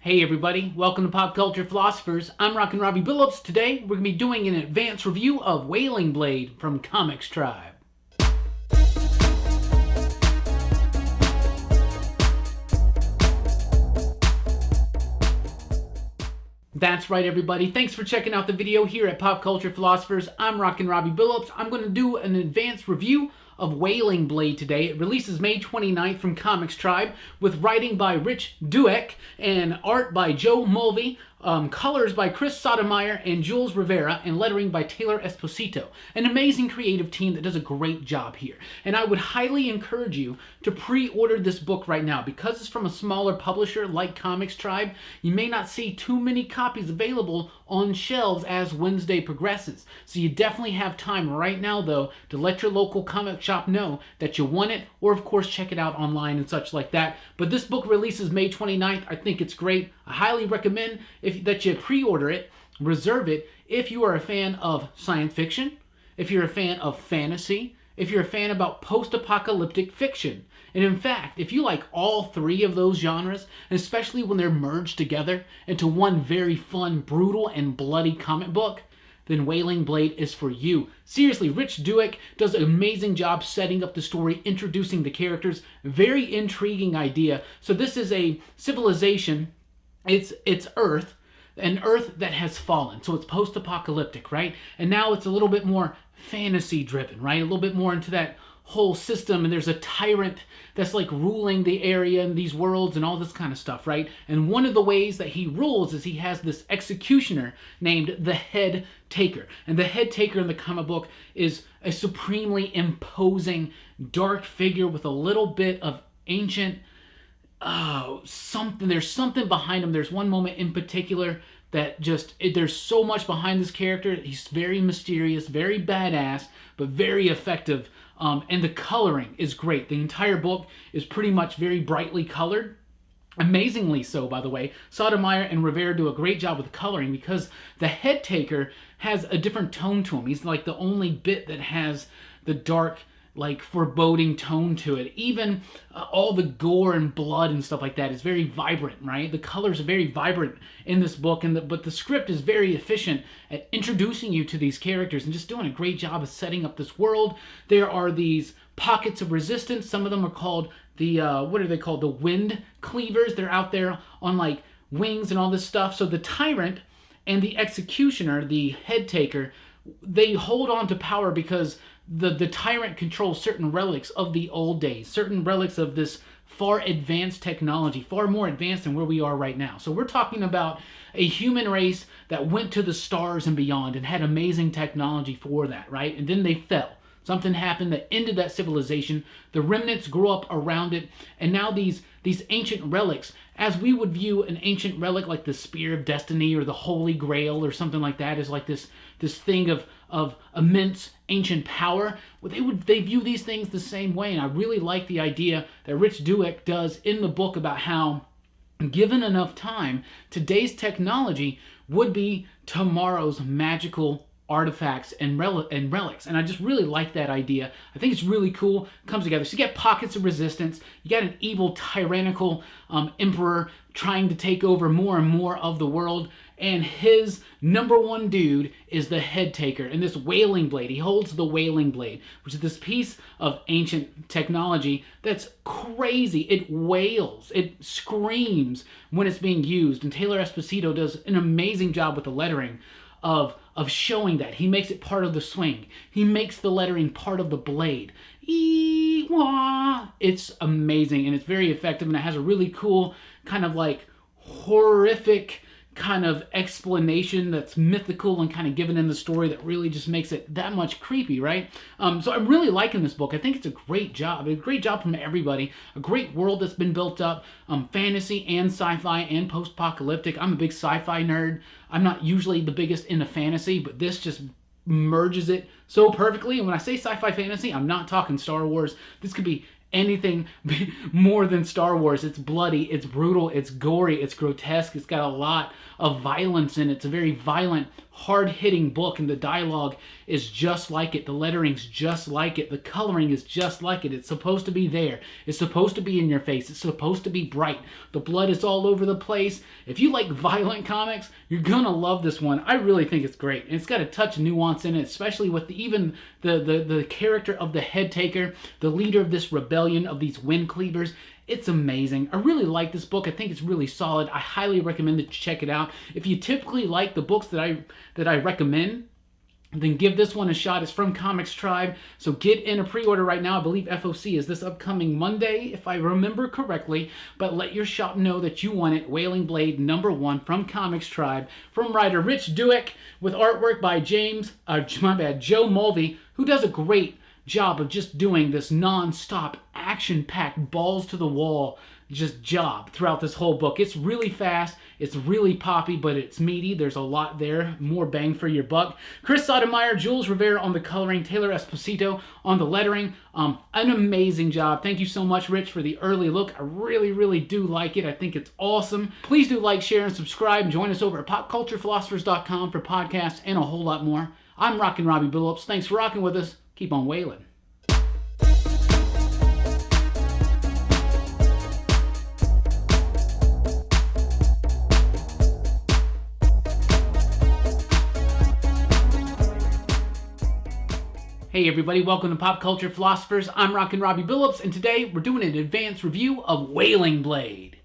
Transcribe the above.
Hey everybody, welcome to Pop Culture Philosophers. I'm Rockin Robbie Billups. Today we're going to be doing an advanced review of Wailing Blade from ComixTribe. That's right everybody, thanks for checking out the video here at Pop Culture Philosophers. I'm Rockin Robbie Billups. I'm going to do an advanced review of Wailing Blade today. It releases May 29th from ComixTribe with writing by Rick Douek and art by Joe Mulvey, colors by Chris Sotomayor and Jules Rivera, and lettering by Taylor Esposito. An amazing creative team that does a great job here. And I would highly encourage you to pre-order this book right now. Because it's from a smaller publisher like ComixTribe, you may not see too many copies available on shelves as Wednesday progresses. So you definitely have time right now though to let your local comic shop know that you want it, or of course check it out online and such like that. But this book releases May 29th. I think it's great. I highly recommend that you pre-order it, reserve it, if you are a fan of science fiction, if you're a fan of fantasy, if you're a fan about post-apocalyptic fiction. And in fact, if you like all three of those genres, and especially when they're merged together into one very fun, brutal, and bloody comic book, then Wailing Blade is for you. Seriously, Rick Douek does an amazing job setting up the story, introducing the characters. Very intriguing idea. So this is a civilization, it's Earth, an Earth that has fallen. So it's post-apocalyptic, right? And now it's a little bit more fantasy-driven, right? A little bit more into that whole system, and there's a tyrant that's like ruling the area and these worlds and all this kind of stuff, right? And one of the ways that he rules is he has this executioner named the Head Taker. And the Head Taker in the comic book is a supremely imposing dark figure with a little bit of ancient something. There's something behind him. There's one moment in particular that there's so much behind this character. He's very mysterious, very badass, but very effective. And the coloring is great. The entire book is pretty much very brightly colored. Amazingly so, by the way. Sotomayor and Rivera do a great job with the coloring because the Head Taker has a different tone to him. He's like the only bit that has the dark, like foreboding tone to it. Even all the gore and blood and stuff like that is very vibrant, right? The colors are very vibrant in this book, but the script is very efficient at introducing you to these characters and just doing a great job of setting up this world. There are these pockets of resistance. Some of them are called the, what are they called? The Wind Cleavers. They're out there on like wings and all this stuff. So the Tyrant and the Executioner, the Head Taker, they hold on to power because the Tyrant controls certain relics of the old days, certain relics of this far advanced technology, far more advanced than where we are right now. So we're talking about a human race that went to the stars and beyond and had amazing technology for that, right? And then they fell. Something happened that ended that civilization. The remnants grew up around it, and now these ancient relics, as we would view an ancient relic like the Spear of Destiny or the Holy Grail or something like that, is like this thing of immense ancient power. Well, they view these things the same way, and I really like the idea that Rick Douek does in the book about how, given enough time, today's technology would be tomorrow's magical artifacts and relics. And I just really like that idea. I think it's really cool. It comes together. So you get pockets of resistance. You got an evil, tyrannical emperor trying to take over more and more of the world. And his number one dude is the Head Taker. And this Wailing Blade, he holds the Wailing Blade, which is this piece of ancient technology that's crazy. It wails. It screams when it's being used. And Taylor Esposito does an amazing job with the lettering of showing that. He makes it part of the swing. He makes the lettering part of the blade. Ee-wah! It's amazing, and it's very effective, and it has a really cool kind of like horrific kind of explanation that's mythical and kind of given in the story that really just makes it that much creepy, right? So I'm really liking this book. I think it's a great job. A great job from everybody. A great world that's been built up. Fantasy and sci-fi and post-apocalyptic. I'm a big sci-fi nerd. I'm not usually the biggest into fantasy, but this just merges it so perfectly. And when I say sci-fi fantasy, I'm not talking Star Wars. This could be anything more than Star Wars. It's bloody, it's brutal, it's gory, it's grotesque, it's got a lot of violence in it. It's a very violent, hard-hitting book, and the dialogue is just like it. The lettering's just like it. The coloring is just like it. It's supposed to be there. It's supposed to be in your face. It's supposed to be bright. The blood is all over the place. If you like violent comics, you're gonna love this one. I really think it's great. And it's got a touch of nuance in it, especially with even the character of the head taker, the leader of this rebellion of these wind cleavers. It's amazing. I really like this book. I think it's really solid. I highly recommend that you check it out. If you typically like the books that I recommend, then give this one a shot. It's from ComixTribe, so get in a pre-order right now. I believe FOC is this upcoming Monday, if I remember correctly, but let your shop know that you want it. Wailing Blade #1 from ComixTribe, from writer Rick Douek, with artwork by Joe Mulvey, who does a great job of just doing this non-stop, action-packed, balls-to-the-wall just job throughout this whole book. It's really fast, it's really poppy, but it's meaty. There's a lot there, more bang for your buck. Sotomayor, Jules, Rivera on the coloring, Taylor Esposito on the lettering. An amazing job. Thank you so much, Rich, for the early look. I really, really do like it. I think it's awesome. Please do like, share, and subscribe. Join us over at popculturephilosophers.com for podcasts and a whole lot more. I'm Rockin Robbie Billups. Thanks for rocking with us. Keep on wailing. Hey everybody, welcome to Pop Culture Philosophers. I'm Rockin Robbie Billups, and today we're doing an advanced review of Wailing Blade.